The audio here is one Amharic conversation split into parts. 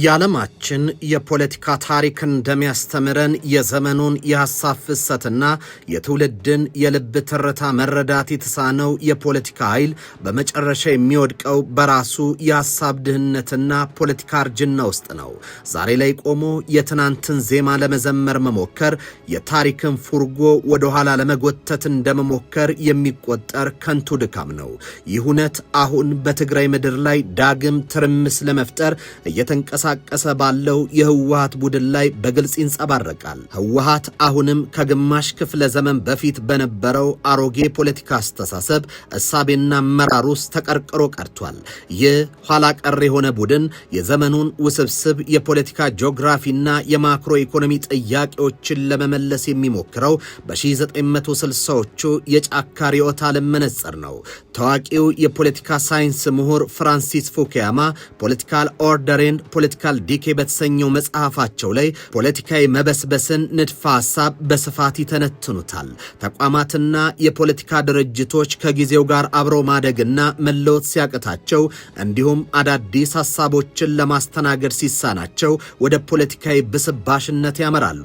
የዓለማችን የፖለቲካ ታሪክ እንደሚያስተምረን የዘመኑን የሐሳብ ፍሰትና የትውልድን የልብ ትርታ መረዳት የተሳነው የፖለቲካ ኃይል በመጨረሻ የሚወድቀው በራሱ የሐሳብ ድህነትና ፖለቲካ እርጅና ውስጥ ነው። ዛሬ ላይ ቆሞ የትናንትን ዜማ ለመዘመር መሞከር የታሪክን ፉርጎ ወደ ኋላ ለመጎተት እንደመሞከር የሚቆጠር ከንቱ ድካም ነው። ይህ እውነት አሁን በትግራይ ምድር ላይ ዳግም ትርምስ ለመፍጠር እየተንቀሳቀሰ ባለው የህወሓት ቡድን ላይ በግልጽ ይንጸባረቃል። ህወሓት አሁንም ከግማሽ ክፍለ ዘመን በፊት በነበረው አሮጌ ፖለቲካ አስተሳሰብ እሳቤና አመራር ውስጥ ተቀርቅሮ ቀርቷል። ይህ ኋላ ቀር የሆነ ቡድን የዘመኑን ውስብስብ የፖለቲካ ጂኦግራፊና የማክሮ ኢኮኖሚ ጥያቄዎችን ለመመለስ የሚሞክረው በ1960ዎቹ የጫካ ርዕዮተ ዓለም መነጽር ነው። ታዋቂው የፖለቲካ ሳይንስ ምሁር ፍራንሲስ ፉኩያማ ፖለቲካል ኦርደር ኤንድ ፖለቲካል ዲኬ በተሰኘው መጽሐፋቸው ላይ ፖለቲካዊ መበስበስን ንድፈ ሐሳብ በስፋት ይተነትኑታል። ተቋማትና የፖለቲካ ድርጅቶች ከጊዜው ጋር አብረው ማደግና መለወጥ ሲያቅታቸው እንዲሁም አዳዲስ ሐሳቦችን ለማስተናገድ ሲሳናቸው ወደ ፖለቲካዊ ብስባሽነት ያመራሉ።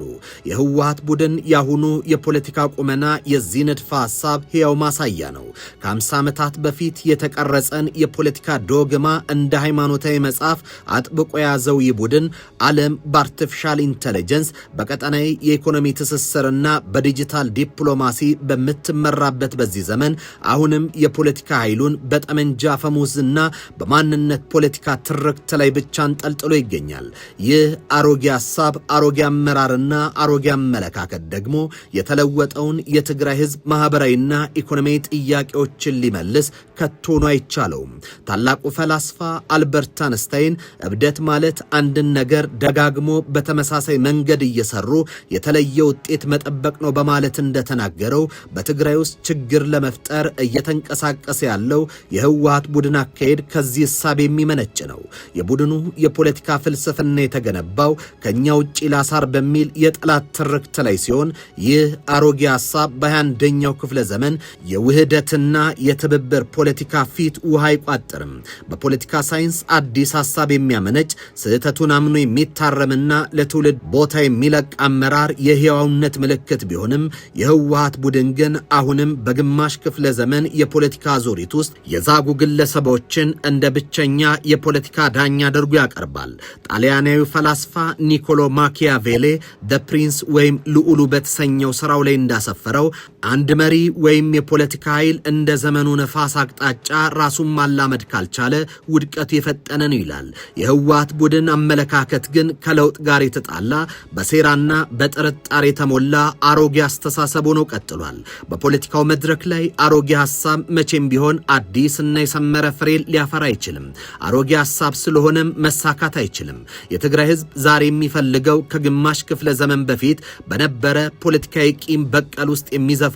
የህወሓት ቡድን ያሁኑ የፖለቲካ ቁመና የዚህ ንድፈ ሐሳብ ሕያው ማሳያ ነው። ከ50 ዓመታት በፊት የተቀረጸን የፖለቲካ ዶግማ እንደ ሃይማኖታዊ መጽሐፍ አጥብቆ የያዘው ይህ ቡድን ዓለም በአርቲፊሻል ኢንተለጀንስ በቀጠናዊ የኢኮኖሚ ትስስርና በዲጂታል ዲፕሎማሲ በምትመራበት በዚህ ዘመን አሁንም የፖለቲካ ኃይሉን በጠመንጃ ፈሙዝና በማንነት ፖለቲካ ትርክት ላይ ብቻ አንጠልጥሎ ይገኛል። ይህ አሮጌ ሐሳብ፣ አሮጌ አመራርና አሮጌ አመለካከት ደግሞ የተለወጠውን የትግራይ ህዝብ ማህበራዊና ኢኮኖሚያዊ ጥያቄዎችን ሊመልስ ከቶኑ አይቻለውም። ታላቁ ፈላስፋ አልበርት አንስታይን እብደት ማለት አንድን ነገር ደጋግሞ በተመሳሳይ መንገድ እየሰሩ የተለየ ውጤት መጠበቅ ነው በማለት እንደተናገረው በትግራይ ውስጥ ችግር ለመፍጠር እየተንቀሳቀሰ ያለው የህወሓት ቡድን አካሄድ ከዚህ እሳቤ የሚመነጭ ነው። የቡድኑ የፖለቲካ ፍልስፍና የተገነባው ከኛ ውጪ ላሳር በሚል የጠላት ትርክት ላይ ሲሆን ይህ አሮጌ ሐሳብ በ21ኛው ክፍለ ዘመን የውህደትና የትብብር ፖለቲካ ፊት ውሃ አይቋጥርም። በፖለቲካ ሳይንስ አዲስ ሐሳብ የሚያመነጭ ስህተቱን አምኖ የሚታረምና ለትውልድ ቦታ የሚለቅ አመራር የህያውነት ምልክት ቢሆንም የህወሓት ቡድን ግን አሁንም በግማሽ ክፍለ ዘመን የፖለቲካ ዙሪት ውስጥ የዛጉ ግለሰቦችን እንደ ብቸኛ የፖለቲካ ዳኛ አድርጎ ያቀርባል። ጣሊያናዊ ፈላስፋ ኒኮሎ ማኪያቬሌ ዘ ፕሪንስ ወይም ልዑሉ በተሰኘው ስራው ላይ እንዳሰፈረው አንድ መሪ ወይም የፖለቲካ ኃይል እንደ ዘመኑ ነፋስ አቅጣጫ ራሱን ማላመድ ካልቻለ ውድቀቱ የፈጠነ ነው ይላል። የህወሓት ቡድን አመለካከት ግን ከለውጥ ጋር የተጣላ በሴራና በጥርጣሬ የተሞላ አሮጌ አስተሳሰብ ሆኖ ቀጥሏል። በፖለቲካው መድረክ ላይ አሮጌ ሐሳብ መቼም ቢሆን አዲስና የሰመረ ፍሬ ሊያፈራ አይችልም። አሮጌ ሐሳብ ስለሆነም መሳካት አይችልም። የትግራይ ህዝብ ዛሬ የሚፈልገው ከግማሽ ክፍለ ዘመን በፊት በነበረ ፖለቲካዊ ቂም በቀል ውስጥ የሚዘፍቀውን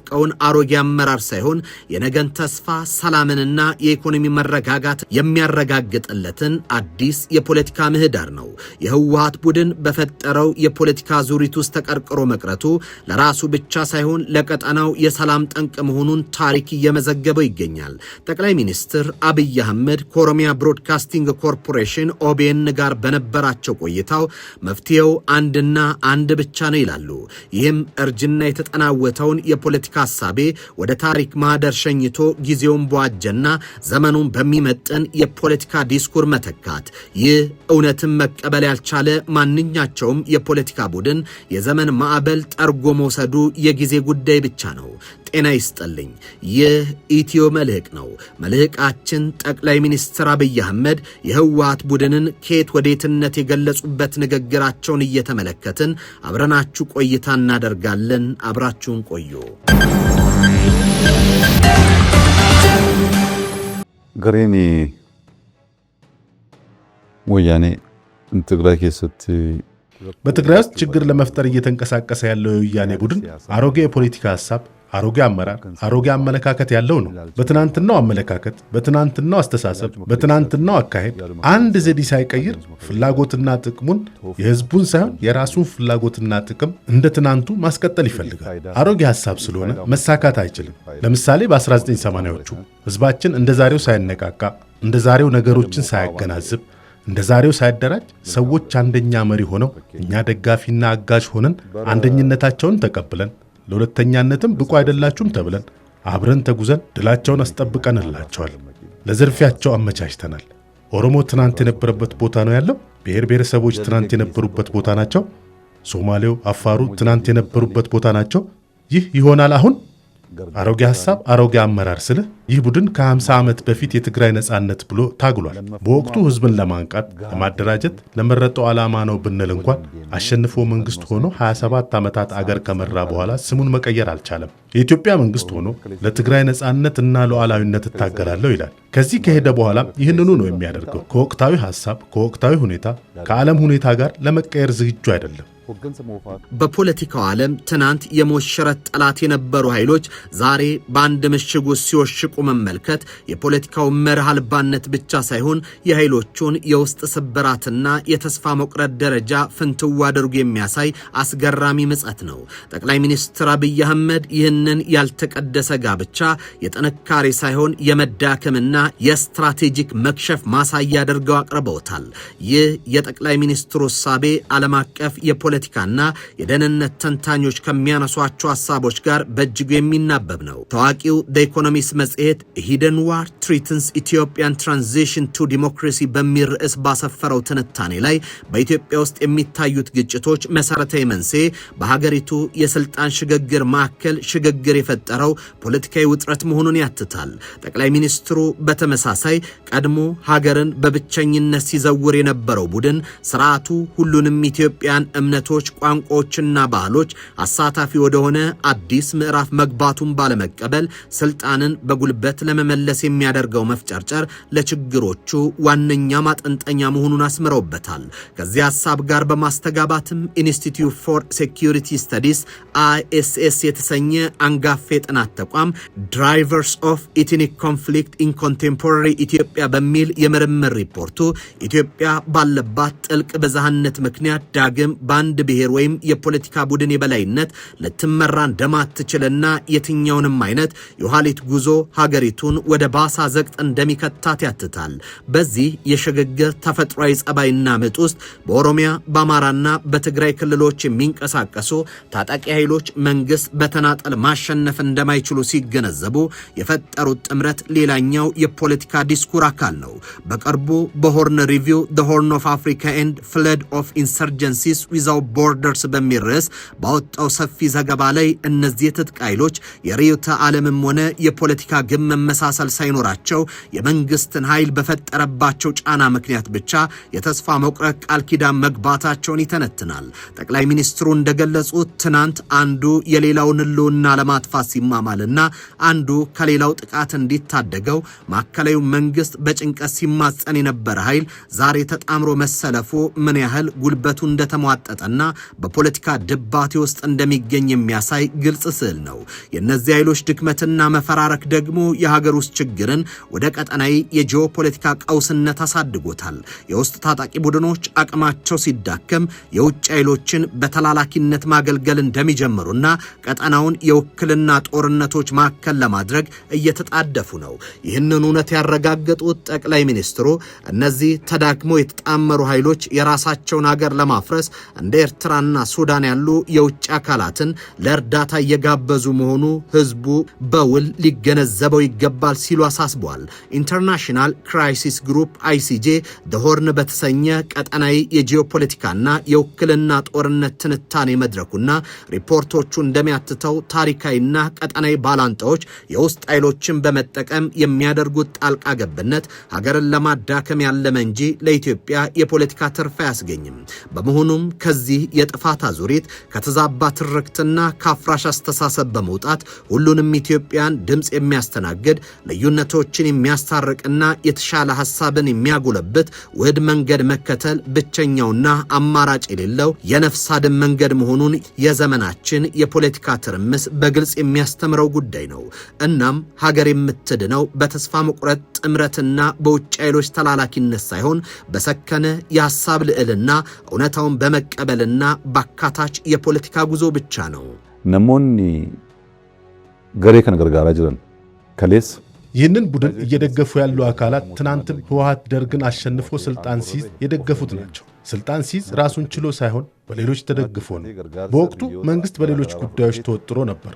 አሮጌ አመራር ሳይሆን የነገን ተስፋ፣ ሰላምንና የኢኮኖሚ መረጋጋት የሚያረጋግጥለትን አዲስ የፖለቲካ ምህዳር ነው። የህወሓት ቡድን በፈጠረው የፖለቲካ ዙሪት ውስጥ ተቀርቅሮ መቅረቱ ለራሱ ብቻ ሳይሆን ለቀጠናው የሰላም ጠንቅ መሆኑን ታሪክ እየመዘገበው ይገኛል። ጠቅላይ ሚኒስትር አብይ አህመድ ከኦሮሚያ ብሮድካስቲንግ ኮርፖሬሽን ኦቤን ጋር በነበራቸው ቆይታው መፍትሄው አንድና አንድ ብቻ ነው ይላሉ። ይህም እርጅና የተጠናወተውን የፖለቲካ ሐሳቤ ወደ ታሪክ ማህደር ሸኝቶ ጊዜውን በዋጀና ዘመኑን በሚመጥን የፖለቲካ ዲስኩር መተካት። ይህ እውነትን መቀበል ያልቻለ ማንኛቸውም የፖለቲካ ቡድን የዘመን ማዕበል ጠርጎ መውሰዱ የጊዜ ጉዳይ ብቻ ነው። ጤና ይስጥልኝ። ይህ ኢትዮ መልሕቅ ነው። መልሕቃችን ጠቅላይ ሚኒስትር አብይ አህመድ የህወሓት ቡድንን ከየት ወዴትነት የገለጹበት ንግግራቸውን እየተመለከትን አብረናችሁ ቆይታ እናደርጋለን። አብራችሁን ቆዩ። ገሬኒ ወያኔ ትግራይ ከሰት በትግራይ ውስጥ ችግር ለመፍጠር እየተንቀሳቀሰ ያለው የወያኔ ቡድን አሮጌ የፖለቲካ ሐሳብ፣ አሮጌ አመራር፣ አሮጌ አመለካከት ያለው ነው። በትናንትናው አመለካከት፣ በትናንትናው አስተሳሰብ፣ በትናንትናው አካሄድ አንድ ዘዴ ሳይቀይር ፍላጎትና ጥቅሙን የህዝቡን ሳይሆን የራሱን ፍላጎትና ጥቅም እንደ ትናንቱ ማስቀጠል ይፈልጋል። አሮጌ ሐሳብ ስለሆነ መሳካት አይችልም። ለምሳሌ በ1980ዎቹ ህዝባችን እንደ ዛሬው ሳይነቃቃ፣ እንደ ዛሬው ነገሮችን ሳያገናዝብ እንደ ዛሬው ሳይደራጅ ሰዎች አንደኛ መሪ ሆነው እኛ ደጋፊና አጋዥ ሆነን አንደኝነታቸውን ተቀብለን ለሁለተኛነትም ብቁ አይደላችሁም ተብለን አብረን ተጉዘን ድላቸውን አስጠብቀንላቸዋል። ለዝርፊያቸው አመቻችተናል። ኦሮሞ ትናንት የነበረበት ቦታ ነው ያለው። ብሔር ብሔረሰቦች ትናንት የነበሩበት ቦታ ናቸው። ሶማሌው፣ አፋሩ ትናንት የነበሩበት ቦታ ናቸው። ይህ ይሆናል አሁን? አሮጌ ሐሳብ፣ አሮጌ አመራር ስልህ ይህ ቡድን ከ50 ዓመት በፊት የትግራይ ነጻነት ብሎ ታግሏል። በወቅቱ ህዝብን ለማንቃት ለማደራጀት ለመረጠው ዓላማ ነው ብንል እንኳን አሸንፎ መንግስት ሆኖ 27 ዓመታት አገር ከመራ በኋላ ስሙን መቀየር አልቻለም። የኢትዮጵያ መንግስት ሆኖ ለትግራይ ነጻነት እና ሉዓላዊነት እታገላለሁ ይላል። ከዚህ ከሄደ በኋላ ይህንኑ ነው የሚያደርገው። ከወቅታዊ ሐሳብ፣ ከወቅታዊ ሁኔታ፣ ከዓለም ሁኔታ ጋር ለመቀየር ዝግጁ አይደለም። በፖለቲካው ዓለም ትናንት የሞሽረት ጠላት የነበሩ ኃይሎች ዛሬ በአንድ ምሽግ ውስጥ ሲወሽቁ መመልከት የፖለቲካው መርህ አልባነት ብቻ ሳይሆን የኃይሎቹን የውስጥ ስብራትና የተስፋ መቁረጥ ደረጃ ፍንትው አድርጎ የሚያሳይ አስገራሚ ምጸት ነው። ጠቅላይ ሚኒስትር አብይ አህመድ ይህንን ያልተቀደሰ ጋብቻ የጥንካሬ ሳይሆን የመዳከምና የስትራቴጂክ መክሸፍ ማሳያ አድርገው አቅርበውታል። ይህ የጠቅላይ ሚኒስትሩ እሳቤ ዓለም አቀፍ የፖለቲካና የደህንነት ተንታኞች ከሚያነሷቸው ሐሳቦች ጋር በእጅጉ የሚናበብ ነው። ታዋቂው ዘ ኢኮኖሚስት መጽሔት ሂደን ዋር ትሪትንስ ኢትዮጵያን ትራንዚሽን ቱ ዲሞክራሲ በሚል ርዕስ ባሰፈረው ትንታኔ ላይ በኢትዮጵያ ውስጥ የሚታዩት ግጭቶች መሰረታዊ መንስኤ በሀገሪቱ የስልጣን ሽግግር ማዕከል ሽግግር የፈጠረው ፖለቲካዊ ውጥረት መሆኑን ያትታል። ጠቅላይ ሚኒስትሩ በተመሳሳይ ቀድሞ ሀገርን በብቸኝነት ሲዘውር የነበረው ቡድን ስርዓቱ ሁሉንም ኢትዮጵያን እምነቶች፣ ቋንቋዎችና ባህሎች አሳታፊ ወደሆነ አዲስ ምዕራፍ መግባቱን ባለመቀበል ስልጣንን በጉልበት ለመመለስ የሚያደርገው መፍጨርጨር ለችግሮቹ ዋነኛ ማጠንጠኛ መሆኑን አስምረውበታል። ከዚህ ሐሳብ ጋር በማስተጋባትም ኢንስቲትዩት ፎር ሴኩሪቲ ስተዲስ ISS የተሰኘ አንጋፋ የጥናት ተቋም ድራይቨርስ ኦፍ ኢትኒክ ኮንፍሊክት ኢን ኮንቴምፖራሪ ኢትዮጵያ በሚል የምርምር ሪፖርቱ ኢትዮጵያ ባለባት ጥልቅ ብዝሃነት ምክንያት ዳግም በአንድ ብሔር ወይም የፖለቲካ ቡድን የበላይነት ልትመራ እንደማትችልና የትኛውንም አይነት የኋሊት ጉዞ ሀገሪቱን ወደ ባሳ ዘቅጥ እንደሚከታት ያትታል። በዚህ የሽግግር ተፈጥሯዊ ጸባይና ምጥ ውስጥ በኦሮሚያ በአማራና በትግራይ ክልሎች የሚንቀሳቀሱ ታጣቂ ኃይሎች መንግስት በተናጠል ማሸነፍ እንደማይችሉ ሲገነዘቡ የፈጠሩት ጥምረት ሌላኛው የፖለቲካ ዲስኩር አካል ነው። በቅርቡ በሆርን ሪቪው ዘ ሆርን ኦፍ አፍሪካ ኤንድ ፍለድ ኦፍ ኢንሰርጀንሲስ ዊዛውት ቦርደርስ በሚል ርዕስ ባወጣው ሰፊ ዘገባ ላይ እነዚህ የትጥቅ ኃይሎች የርዕዮተ ዓለምም ሆነ የፖለቲካ ግብ መመሳሰል ሳይኖራቸው የመንግስትን ኃይል በፈጠረባቸው ጫና ምክንያት ብቻ የተስፋ መቁረጥ ቃል ኪዳን መግባታቸውን ይተነትናል። ጠቅላይ ሚኒስትሩ እንደገለጹት ትናንት አንዱ የሌላውን ህልውና ለማጥፋት ሲማማልና አንዱ ከሌላው ጥቃት እንዲታደገው ማዕከላዊ መንግስት በጭንቀት ሲማጸን የነበረ ኃይል ዛሬ ተጣምሮ መሰለፉ ምን ያህል ጉልበቱ እንደተሟጠጠና በፖለቲካ ድባቴ ውስጥ እንደሚገኝ የሚያሳይ ግልጽ ስዕል ነው። የእነዚህ ኃይሎች ድክመትና መፈራረክ ደግሞ የሀገር ውስጥ ችግርን ወደ ቀጠናዊ የጂኦፖለቲካ ቀውስነት አሳድጎታል። የውስጥ ታጣቂ ቡድኖች አቅማቸው ሲዳከም የውጭ ኃይሎችን በተላላኪነት ማገልገል እንደሚጀምሩና ቀጠናውን የውክልና ጦርነቶች ማዕከል ለማድረግ እየተጣደፉ ነው። ይህንን እውነት ያረጋገጡት ጠቅላይ ሚኒስትሩ እነዚህ ተዳክመው የተጣመሩ ኃይሎች የራሳቸውን ሀገር ለማፍረስ እንደ ኤርትራና ሱዳን ያሉ የውጭ አካላትን ለእርዳታ እየጋበዙ መሆኑ ህዝቡ በውል ሊገነዘበው ይገባል ሲሉ አሳስበዋል። ኢንተርናሽናል ክራይሲስ ግሩፕ ICJ ደሆርን በተሰኘ ቀጠናዊ የጂኦፖለቲካና የውክልና ጦርነት ትንታኔ መድረኩና ሪፖርቶቹ እንደሚያትተው ታሪካዊና ቀጠናዊ ባላንጣዎች የውስጥ ኃይሎችን በመጠቀም የሚያደርጉት ጣልቃ ገብነት ሀገርን ለማዳከም ያለመ እንጂ ለኢትዮጵያ የፖለቲካ ትርፍ አያስገኝም። በመሆኑም ከዚህ የጥፋት አዙሪት ከተዛባ ትርክትና ከአፍራሽ አስተሳሰብ በመውጣት ሁሉንም ኢትዮጵያን ድምፅ የሚያስተናግድ ልዩነቶችን የሚያስታርቅና የተሻለ ሐሳብን የሚያጎለብት ውህድ መንገድ መከተል ብቸኛውና አማራጭ የሌለው የነፍስ አድን መንገድ መሆኑን የዘመናችን የፖለቲካ ትርምስ በግልጽ የሚያስተምረው ጉዳይ ነው። እናም ሀገር የምትድነው በተስፋ መቁረጥ ጥምረትና በውጭ ኃይሎች ተላላኪነት ሳይሆን በሰከነ የሐሳብ ልዕልና እውነታውን በመቀበልና ባካታች የፖለቲካ ጉዞ ብቻ ነው። namoonni garee kana gargaaraa jiran kalees ይህንን ቡድን እየደገፉ ያሉ አካላት ትናንትም ህወሓት ደርግን አሸንፎ ስልጣን ሲይዝ የደገፉት ናቸው። ስልጣን ሲይዝ ራሱን ችሎ ሳይሆን በሌሎች ተደግፎ ነው። በወቅቱ መንግስት በሌሎች ጉዳዮች ተወጥሮ ነበር።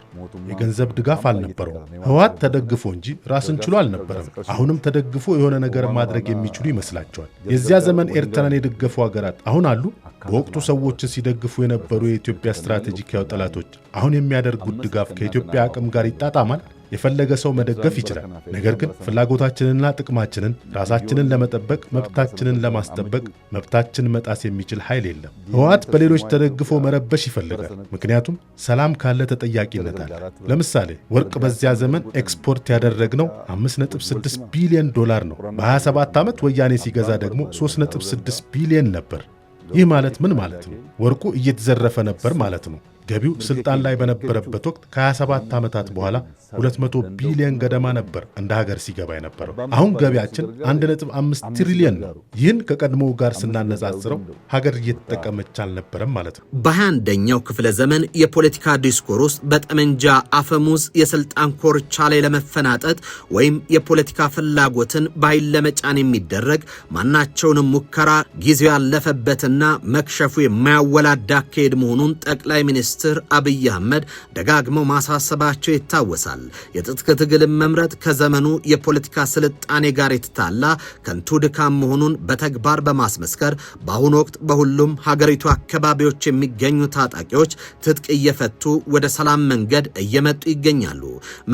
የገንዘብ ድጋፍ አልነበረው። ህወሓት ተደግፎ እንጂ ራሱን ችሎ አልነበረም። አሁንም ተደግፎ የሆነ ነገር ማድረግ የሚችሉ ይመስላቸዋል። የዚያ ዘመን ኤርትራን የደገፉ ሀገራት አሁን አሉ። በወቅቱ ሰዎችን ሲደግፉ የነበሩ የኢትዮጵያ ስትራቴጂካዊ ጠላቶች አሁን የሚያደርጉት ድጋፍ ከኢትዮጵያ አቅም ጋር ይጣጣማል? የፈለገ ሰው መደገፍ ይችላል። ነገር ግን ፍላጎታችንንና ጥቅማችንን ራሳችንን ለመጠበቅ መብታችንን ለማስጠበቅ መብታችን መጣስ የሚችል ኃይል የለም። ህወሓት በሌሎች ተደግፎ መረበሽ ይፈልጋል። ምክንያቱም ሰላም ካለ ተጠያቂነት አለ። ለምሳሌ ወርቅ በዚያ ዘመን ኤክስፖርት ያደረግነው $5.6 ቢሊዮን ነው። በ27 ዓመት ወያኔ ሲገዛ ደግሞ $3.6 ቢሊዮን ነበር። ይህ ማለት ምን ማለት ነው? ወርቁ እየተዘረፈ ነበር ማለት ነው። ገቢው ስልጣን ላይ በነበረበት ወቅት ከ27 ዓመታት በኋላ 200 ቢሊዮን ገደማ ነበር እንደ ሀገር ሲገባ የነበረው። አሁን ገቢያችን 1.5 ትሪሊዮን ነው። ይህን ከቀድሞው ጋር ስናነጻጽረው ሀገር እየተጠቀመች አልነበረም ማለት ነው። በ21ኛው ክፍለ ዘመን የፖለቲካ ዲስኮር ውስጥ በጠመንጃ አፈሙዝ የስልጣን ኮርቻ ላይ ለመፈናጠጥ ወይም የፖለቲካ ፍላጎትን በኃይል ለመጫን የሚደረግ ማናቸውንም ሙከራ ጊዜው ያለፈበትና መክሸፉ የማያወላዳ አካሄድ መሆኑን ጠቅላይ ሚኒስትር አብይ አህመድ ደጋግመው ማሳሰባቸው ይታወሳል። የትጥቅ ትግልን መምረጥ ከዘመኑ የፖለቲካ ስልጣኔ ጋር የተታላ ከንቱ ድካም መሆኑን በተግባር በማስመስከር በአሁኑ ወቅት በሁሉም ሀገሪቱ አካባቢዎች የሚገኙ ታጣቂዎች ትጥቅ እየፈቱ ወደ ሰላም መንገድ እየመጡ ይገኛሉ።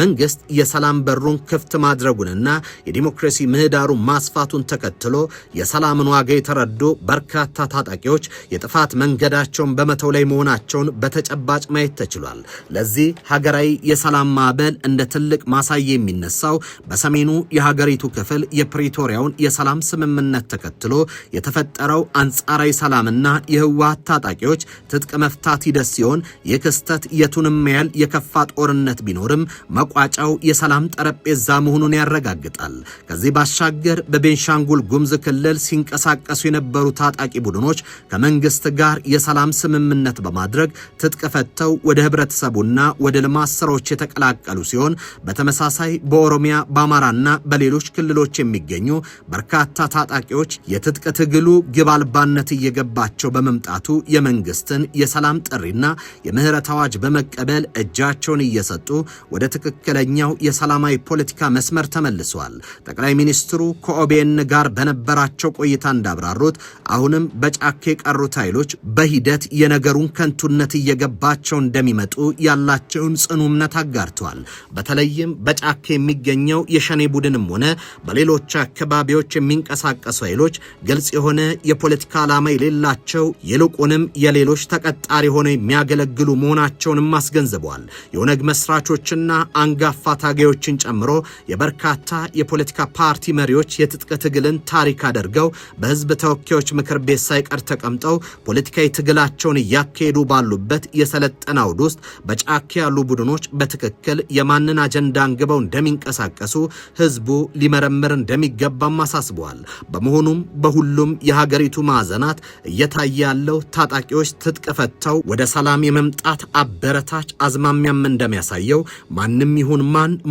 መንግስት የሰላም በሩን ክፍት ማድረጉንና የዲሞክራሲ ምህዳሩን ማስፋቱን ተከትሎ የሰላምን ዋጋ የተረዱ በርካታ ታጣቂዎች የጥፋት መንገዳቸውን በመተው ላይ መሆናቸውን በተጨባጭ ማየት ተችሏል። ለዚህ ሀገራዊ የሰላም ማዕበል እንደ ትልቅ ማሳያ የሚነሳው በሰሜኑ የሀገሪቱ ክፍል የፕሪቶሪያውን የሰላም ስምምነት ተከትሎ የተፈጠረው አንጻራዊ ሰላምና የህወሓት ታጣቂዎች ትጥቅ መፍታት ሂደት ሲሆን ይህ ክስተት የቱንም ያህል የከፋ ጦርነት ቢኖርም መቋጫው የሰላም ጠረጴዛ መሆኑን ያረጋግጣል። ከዚህ ባሻገር በቤንሻንጉል ጉሙዝ ክልል ሲንቀሳቀሱ የነበሩ ታጣቂ ቡድኖች ከመንግስት ጋር የሰላም ስምምነት በማድረግ ትጥቅ ፈተው ወደ ህብረተሰቡና ወደ ልማት ስራዎች የተቀላቀሉ ሲሆን በተመሳሳይ በኦሮሚያ በአማራና በሌሎች ክልሎች የሚገኙ በርካታ ታጣቂዎች የትጥቅ ትግሉ ግብ አልባነት እየገባቸው በመምጣቱ የመንግስትን የሰላም ጥሪና የምህረት አዋጅ በመቀበል እጃቸውን እየሰጡ ወደ ትክክለኛው የሰላማዊ ፖለቲካ መስመር ተመልሰዋል። ጠቅላይ ሚኒስትሩ ከኦቤን ጋር በነበራቸው ቆይታ እንዳብራሩት አሁንም በጫካ የቀሩት ኃይሎች በሂደት የነገሩን ከንቱነት እየገባቸው እንደሚመጡ ያላቸውን ጽኑ እምነት አጋርተዋል። በተለይም በጫካ የሚገኘው የሸኔ ቡድንም ሆነ በሌሎች አካባቢዎች የሚንቀሳቀሱ ኃይሎች ግልጽ የሆነ የፖለቲካ ዓላማ የሌላቸው ይልቁንም የሌሎች ተቀጣሪ ሆነው የሚያገለግሉ መሆናቸውንም አስገንዝበዋል። የኦነግ መስራቾችና አንጋፋ ታጋዮችን ጨምሮ የበርካታ የፖለቲካ ፓርቲ መሪዎች የትጥቅ ትግልን ታሪክ አድርገው በህዝብ ተወካዮች ምክር ቤት ሳይቀር ተቀምጠው ፖለቲካዊ ትግላቸውን እያካሄዱ ባሉበት የሰለጠነ አውድ ውስጥ በጫካ ያሉ ቡድኖች በትክክል የማንን አጀንዳ አንግበው እንደሚንቀሳቀሱ ህዝቡ ሊመረምር እንደሚገባም አሳስበዋል። በመሆኑም በሁሉም የሀገሪቱ ማዕዘናት እየታየ ያለው ታጣቂዎች ትጥቅ ፈተው ወደ ሰላም የመምጣት አበረታች አዝማሚያም እንደሚያሳየው ማንም ይሁን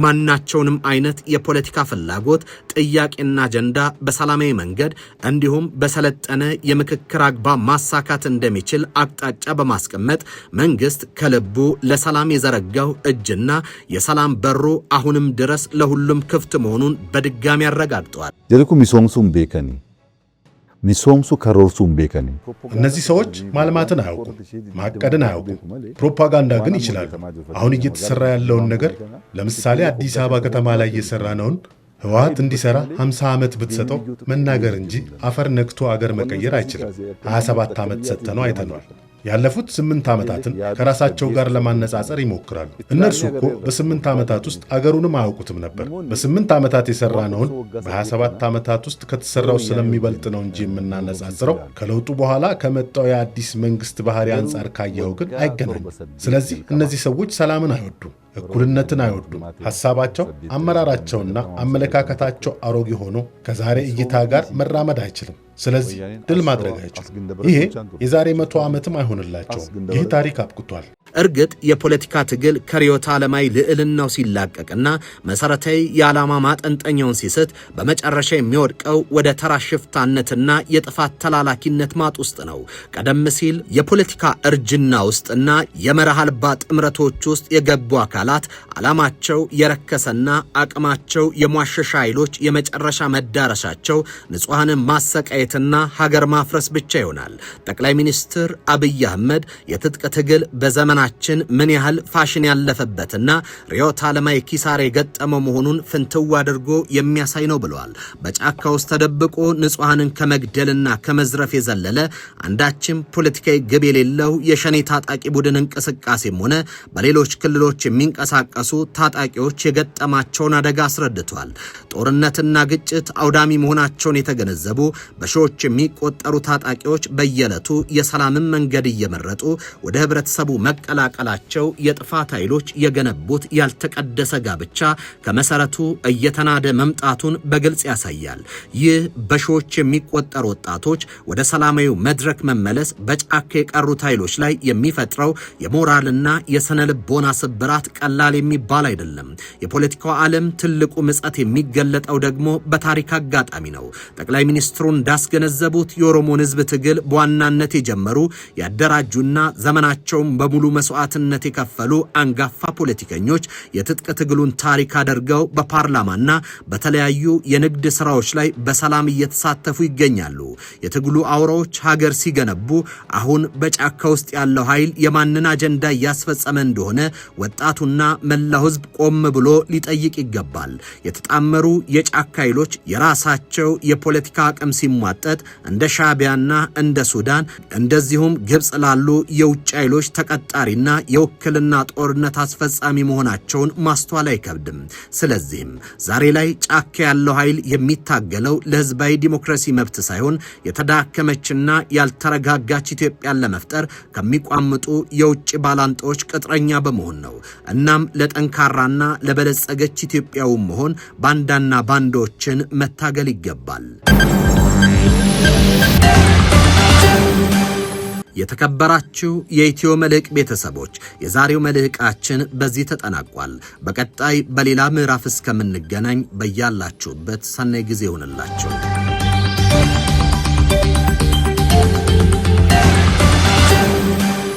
ማናቸውንም አይነት የፖለቲካ ፍላጎት ጥያቄና አጀንዳ በሰላማዊ መንገድ እንዲሁም በሰለጠነ የምክክር አግባብ ማሳካት እንደሚችል አቅጣጫ በማስቀመጥ መንግስት ከልቡ ለሰላም የዘረጋው እጅና የሰላም በሩ አሁንም ድረስ ለሁሉም ክፍት መሆኑን በድጋሚ ያረጋግጠዋል። ጀልኩ ሚሶምሱም ቤከኒ ሚሶምሱ ከሮርሱም ቤከኒ እነዚህ ሰዎች ማልማትን አያውቁም፣ ማቀድን አያውቁም። ፕሮፓጋንዳ ግን ይችላሉ። አሁን እየተሰራ ያለውን ነገር ለምሳሌ አዲስ አበባ ከተማ ላይ እየሰራነውን ህወሓት እንዲሰራ 50 ዓመት ብትሰጠው መናገር እንጂ አፈር ነክቶ አገር መቀየር አይችልም። 27 ዓመት ሰጥተነው አይተነዋል። ያለፉት 8 ዓመታትን ከራሳቸው ጋር ለማነጻጸር ይሞክራሉ። እነርሱ እኮ በ8 ዓመታት ውስጥ አገሩንም አያውቁትም ነበር። በ8 ዓመታት የሰራነውን በ27 ዓመታት ውስጥ ከተሰራው ስለሚበልጥ ነው እንጂ የምናነጻጽረው ከለውጡ በኋላ ከመጣው የአዲስ መንግስት ባህሪ አንጻር ካየው ግን አይገናኝም። ስለዚህ እነዚህ ሰዎች ሰላምን አይወዱም፣ እኩልነትን አይወዱም። ሐሳባቸው፣ አመራራቸውና አመለካከታቸው አሮጌ ሆኖ ከዛሬ እይታ ጋር መራመድ አይችልም። ስለዚህ ድል ማድረግ አይችሉም። ይሄ የዛሬ 100 ዓመትም አይሆንላቸውም። ይህ ታሪክ አብቅቷል። እርግጥ የፖለቲካ ትግል ከርዕዮተ ዓለማዊ ልዕልናው ሲላቀቅና መሰረታዊ የዓላማ ማጠንጠኛውን ሲስት በመጨረሻ የሚወድቀው ወደ ተራ ሽፍታነትና የጥፋት ተላላኪነት ማጥ ውስጥ ነው። ቀደም ሲል የፖለቲካ እርጅና ውስጥና የመርህ አልባ ጥምረቶች ውስጥ የገቡ አካላት ዓላማቸው የረከሰና አቅማቸው የሟሸሻ ኃይሎች የመጨረሻ መዳረሻቸው ንጹሃንን ማሰቃየትና ሀገር ማፍረስ ብቻ ይሆናል። ጠቅላይ ሚኒስትር አብይ አህመድ የትጥቅ ትግል በዘመናችን ምን ያህል ፋሽን ያለፈበትና ርዕዮተ ዓለማዊ ኪሳራ የገጠመው መሆኑን ፍንትው አድርጎ የሚያሳይ ነው ብለዋል። በጫካ ውስጥ ተደብቆ ንጹሃንን ከመግደልና ከመዝረፍ የዘለለ አንዳችም ፖለቲካዊ ግብ የሌለው የሸኔ ታጣቂ ቡድን እንቅስቃሴም ሆነ በሌሎች ክልሎች የሚንቀሳቀሱ ታጣቂዎች የገጠማቸውን አደጋ አስረድቷል። ጦርነትና ግጭት አውዳሚ መሆናቸውን የተገነዘቡ በሺዎች የሚቆጠሩ ታጣቂዎች በየዕለቱ የሰላምን መንገድ እየመረጡ ወደ ህብረተሰቡ መቀላቀላቸው የጥፋት ኃይሎች የገነቡት ያልተቀደሰ ጋብቻ ከመሰረቱ እየተናደ መምጣቱን በግልጽ ያሳያል። ይህ በሺዎች የሚቆጠሩ ወጣቶች ወደ ሰላማዊ መድረክ መመለስ በጫካ የቀሩት ኃይሎች ላይ የሚፈጥረው የሞራልና የስነ ልቦና ስብራት ቀላል የሚባል አይደለም። የፖለቲካው ዓለም ትልቁ ምጸት የሚገለጠው ደግሞ በታሪክ አጋጣሚ ነው። ጠቅላይ ሚኒስትሩ እንዳስገነዘቡት የኦሮሞን ህዝብ ትግል በዋናነት የጀመሩ ያደራጁና ዘመናቸውን በሙሉ መስዋዕትነት የከፈሉ አንጋፋ ፖለቲከኞች የትጥቅ ትግሉን ታሪክ አድርገው በፓርላማና በተለያዩ የንግድ ስራዎች ላይ በሰላም እየተሳተፉ ይገኛሉ። የትግሉ አውራዎች ሀገር ሲገነቡ አሁን በጫካ ውስጥ ያለው ኃይል የማንን አጀንዳ እያስፈጸመ እንደሆነ ወጣቱና መላው ህዝብ ቆም ብሎ ሊጠይቅ ይገባል። የተጣመሩ የጫካ ኃይሎች የራሳቸው የፖለቲካ አቅም ሲሟጠጥ እንደ ሻዕቢያና እንደ ሱዳን እንደዚሁም ግብጽ ላሉ የውጭ ኃይሎች ተቀጣሪና የውክልና ጦርነት አስፈጻሚ መሆናቸውን ማስተዋል አይከብድም። ስለዚህም ዛሬ ላይ ጫካ ያለው ኃይል የሚታገለው ለህዝባዊ ዲሞክራሲ መብት ሳይሆን የተዳከመችና ያልተረጋጋች ኢትዮጵያን ለመፍጠር ከሚቋምጡ የውጭ ባላንጣዎች ቅጥረኛ በመሆን ነው። እናም ለጠንካራና ለበለጸገች ኢትዮጵያው መሆን ባንዳና ባንዶችን መታገል ይገባል። የተከበራችሁ የኢትዮ መልሕቅ ቤተሰቦች የዛሬው መልሕቃችን በዚህ ተጠናቋል። በቀጣይ በሌላ ምዕራፍ እስከምንገናኝ በያላችሁበት ሰናይ ጊዜ ይሁንላችሁ።